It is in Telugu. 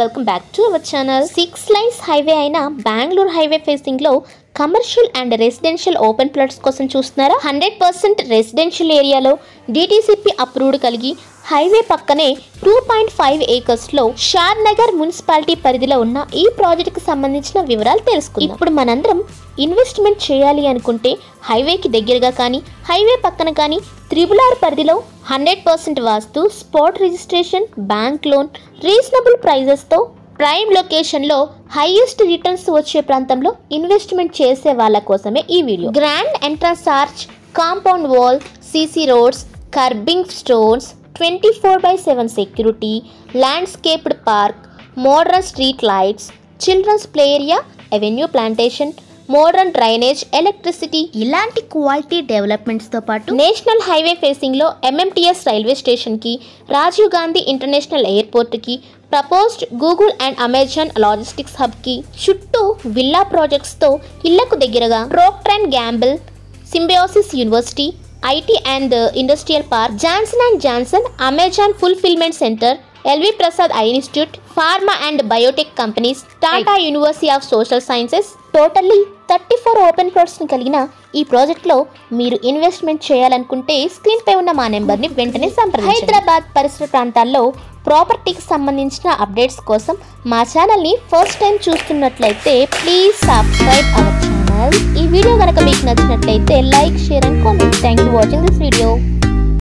Welcome back to our channel. 6 lines highway అయిన బెంగళూరు హైవే ఫేసింగ్ లో commercial and residential open plots కోసం చూస్తున్నారా? 100% రెసిడెన్షియల్ ఏరియాలో DTCP అప్రూవ్డ్ కలిగి హైవే పక్కనే 2.5 acres లో షాద్ నగర్ మున్సిపాలిటీ పరిధిలో ఉన్న ఈ ప్రాజెక్ట్ కి సంబంధించిన వివరాలు తెలుసుకుందాం. ఇప్పుడు మనందరం ఇన్వెస్ట్మెంట్ చేయాలి అనుకుంటే హైవేకి దగ్గరగా కానీ హైవే పక్కన కానీ RRR పరిధిలో 100% vastu, spot registration, bank loan, reasonable ప్రైజెస్తో ప్రైమ్ లొకేషన్లో హైయెస్ట్ రిటర్న్స్ వచ్చే ప్రాంతంలో ఇన్వెస్ట్మెంట్ చేసే వాళ్ళ కోసమే ఈ వీడియో. Grand entrance arch, compound wall, CC roads, curbing stones, 24/7 security, landscaped park, modern street lights, children's play area, avenue plantation, modern drainage, electricity ఇలాంటి క్వాలిటీ డెవలప్మెంట్స్తో పాటు నేషనల్ హైవే ఫేసింగ్లో MMTS రైల్వే స్టేషన్కి, రాజీవ్ గాంధీ ఇంటర్నేషనల్ ఎయిర్పోర్ట్కి, proposed Google and Amazon logistics హబ్కి చుట్టూ విల్లా ప్రాజెక్ట్స్తో ఇళ్లకు దగ్గరగా Procter and Gamble, Symbiosis university, IT and industrial park, Johnson and Johnson Amazon fulfilment centre, LV Prasad eye institute, pharma and biotech companies, Tata university of social sciences, totally 34 open ప్లాట్స్ని కలిగిన ఈ ప్రాజెక్ట్లో మీరు ఇన్వెస్ట్మెంట్ చేయాలనుకుంటే స్క్రీన్ పై ఉన్న మా నెంబర్ని వెంటనే సంప్రదించండి. హైదరాబాద్ పరిసర ప్రాంతాల్లో ప్రాపర్టీకి సంబంధించిన అప్డేట్స్ కోసం మా ఛానల్ని ఫస్ట్ టైం చూస్తున్నట్లయితే ప్లీజ్ సబ్స్క్రైబ్ అవర్ ఛానల్. ఈ వీడియో కనుక మీకు నచ్చినట్లయితే like, share and comment. Thank you watching this video.